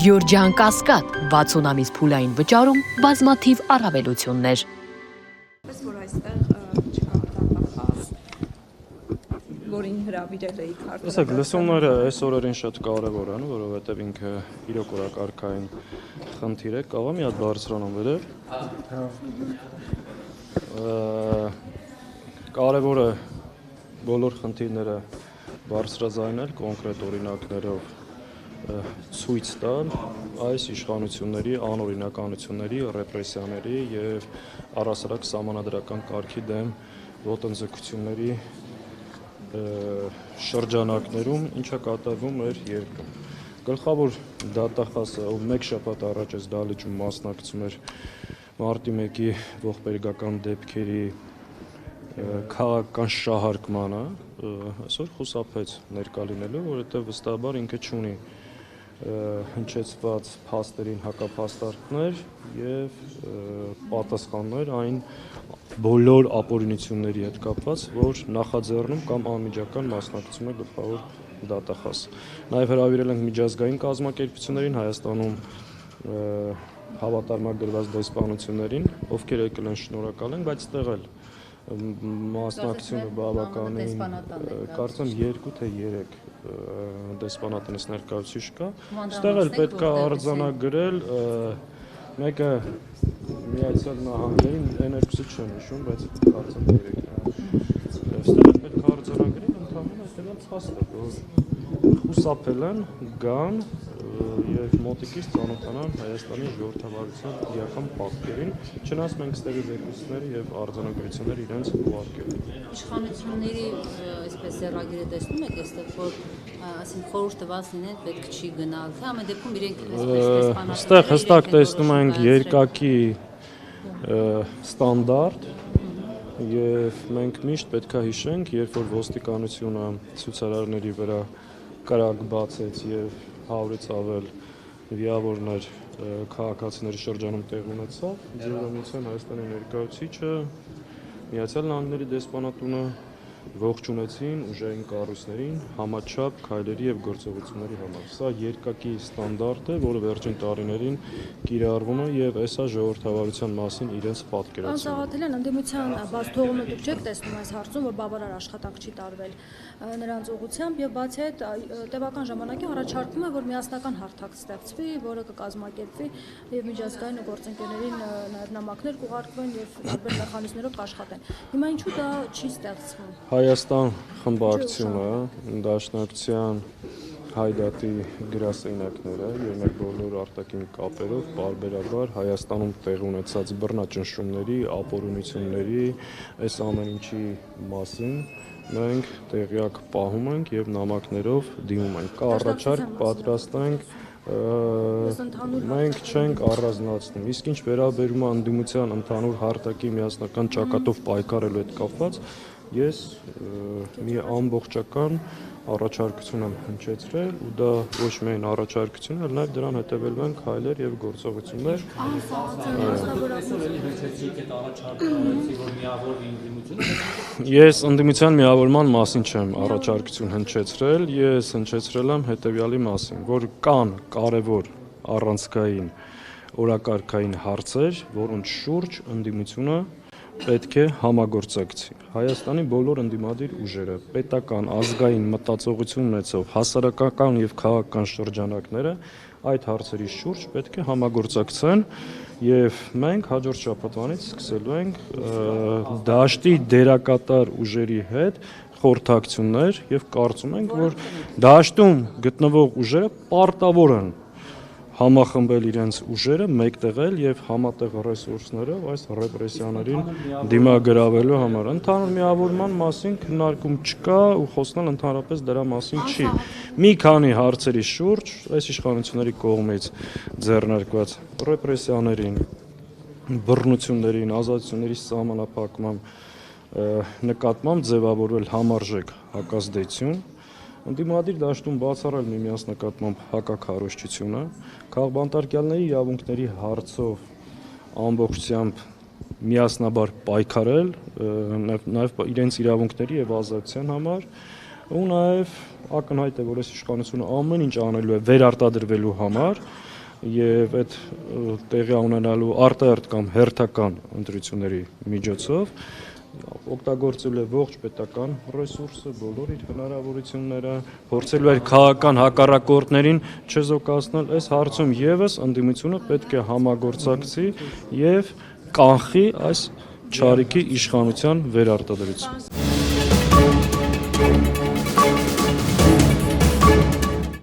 Գյորջյան Կասկադ 60 ամիս փուլային վճարում բազմաթիվ առավելություններ։ Պես որ այստեղ չկա դատախազ, որին հրավիրել էի քարտը։ Տեսեք, լսումները այս օրերին շատ կարևոր են, որովհետև ինքը իրոք օրակարգային խնդիր է, կարող է մի հատ բարձրանամ վերև։ Կարևոր է բոլոր խնդիրները բարձրաձայնել կոնկրետ օրինակներով ցույց տալ այս իշխանությունների անօրինականությունների, ռեպրեսիաների եւ առասարակ սահմանադրական կարգի դեմ ոտնձգությունների շրջանակներում, ինչա կատարվում էր երկրում։ Գլխավոր դատախազը, ով մեկ շաբաթ առաջ այս դահլիճում մասնակցում էր մարտի 1-ի ողբերգական դեպքերի քաղաքական շահարկմանը, այսօր խուսափեց ներկա լինելու, որովհետև վստահաբար ինքը չունի հնչեցված փաստերին հակափաստարկներ եւ պատասխաններ այն բոլոր ապօրինությունների հետ կապված, որ նախաձեռնում կամ անմիջական մասնակցում է գլխավոր դատախազ։ Նաեւ հրավիրել ենք միջազգային կազմակերպություններին Հայաստանում հավատարմագրված դեսպանություններին, ովքեր եկել են շնորհակալ են, բայց ստեղ էլ մասնակցությունը բավականին կարծեմ 2 թե 3 դեսպանատենից ներկայացուցիչ կա։ Այստեղ էլ պետք է արձանագրել մեկը Միացյալ Նահանգներին, այն երկուսը չեմ հիշում, բայց կարծեմ 3-ն է։ Այստեղ էլ պետք է արձանագրել ընդհանրապես այդտեղ ցածր, որ խուսափել են գան եւ մոտիկից ծանոթանան Հայաստանի ժողովրդավարության իրական պատկերին, չնայած մենք ստեղից երկուսները եւ արձանագրությունները իրենց ուղարկել են։ Իշխանությունների այսպես սեռագիրը տեսնում եք այստեղ, որ ասենք խորհուրդ տված լինեն, պետք չի գնալ, թե ամեն դեպքում իրենք այսպես դեսպանատները։ Այստեղ հստակ տեսնում ենք երկակի ստանդարտ եւ մենք միշտ պետք է հիշենք, երբ որ ոստիկանությունը ցուցարարների վրա կրակ բացեց եւ 100-ից ավել վիավորներ քաղաքացիների շրջանում տեղ ունեցավ, Ձևամիության Հայաստանի ներկայացուցիչը Միացյալ Նահանգների դեսպանատունը ողջունեցին ուժային կառույցներին համաչափ քայլերի եւ գործողությունների համար։ Սա երկակի ստանդարտ է, որը վերջին տարիներին կիրառվում է եւ այսա ժողովրդավարության մասին իրենց պատկերացնում։ Անսաղաթելյան ընդդիմության բաց թողումը դուք չեք տեսնում այս հարցում, որ բավարար աշխատանք չի տարվել նրանց ուղղությամբ եւ բացի այդ տևական ժամանակի առաջարկվում է, որ միասնական հարթակ ստեղծվի, որը կկազմակերպվի եւ միջազգային գործընկերներին նաեւ նամակներ կուղարկվեն եւ տարբեր մեխանիզմներով կաշխատեն։ Հիմա ինչու դա չի ստեղծվում։ Հայաստան խմբակցությունը Դաշնակցության հայդատի գրասենյակները եւ մեր բոլոր արտաքին կապերով բարբերաբար Հայաստանում տեղ ունեցած բռնաճնշումների, ապօրինությունների, այս ամեն ինչի մասին մենք տեղյակ պահում ենք եւ նամակներով դիմում ենք։ Կա առաջարկ պատրաստենք մենք չենք առանձնացնում։ Իսկ ինչ վերաբերում է ընդդիմության ընդհանուր հարթակի միասնական ճակատով պայքարելու հետ կապված, ես մի ամբողջական առաջարկություն եմ հնչեցրել ու դա ոչ միայն առաջարկություն, այլ նաև դրան հետևելու են քայլեր եւ գործողություններ։ Ես ընդդիմության միավորման մասին չեմ առաջարկություն հնչեցրել, ես հնչեցրել եմ հետեւյալի մասին, որ կան կարևոր առանցքային օրակարգային հարցեր, որոնց շուրջ ընդդիմությունը պետք է համագործակցի։ Հայաստանի բոլոր ընդդիմադիր ուժերը, պետական, ազգային մտածողություն ունեցող հասարակական եւ քաղաքական շրջանակները այդ հարցերի շուրջ պետք է համագործակցեն եւ մենք հաջորդ շաբաթվանից սկսելու ենք դաշտի դերակատար ուժերի հետ խորհրդակցություններ եւ կարծում ենք, որ դաշտում գտնվող ուժերը պարտավոր են համախմբել իրենց ուժերը, մեկտեղել եւ համատեղ ռեսուրսներով այս ռեպրեսիաներին դիմագրավելու համար։ Ընդհանուր միավորման մասին քննարկում չկա ու խոսնել ընդհանրապես դրա մասին չի։ Մի քանի հարցերի շուրջ այս իշխանությունների կողմից ձեռնարկված ռեպրեսիաներին, բռնություններին, ազատությունների սահմանափակման նկատմամբ ձևավորվել համարժեք հակազդեցություն, ընդդիմադիր դաշտում բացառել միմյանց նկատմամբ հակաքարոզչությունը, քաղբանտարկյալների իրավունքների հարցով ամբողջությամբ միասնաբար պայքարել, նաև իրենց իրավունքների եւ ազատության համար, ու նաև ակնհայտ է, որ այս իշխանությունը ամեն ինչ անելու է վերարտադրվելու համար, եւ այդ տեղի ունենալու արտահերթ կամ հերթական ընտրությունների միջոցով օգտագործել է ողջ պետական ռեսուրսը, բոլոր իր հնարավորությունները, փորձելու է քաղաքական հակառակորդներին չզոկացնել։ Այս հարցում եւս ընդդիմությունը պետք է համագործակցի եւ կանխի այս չարիքի իշխանության վերարտադրությունը։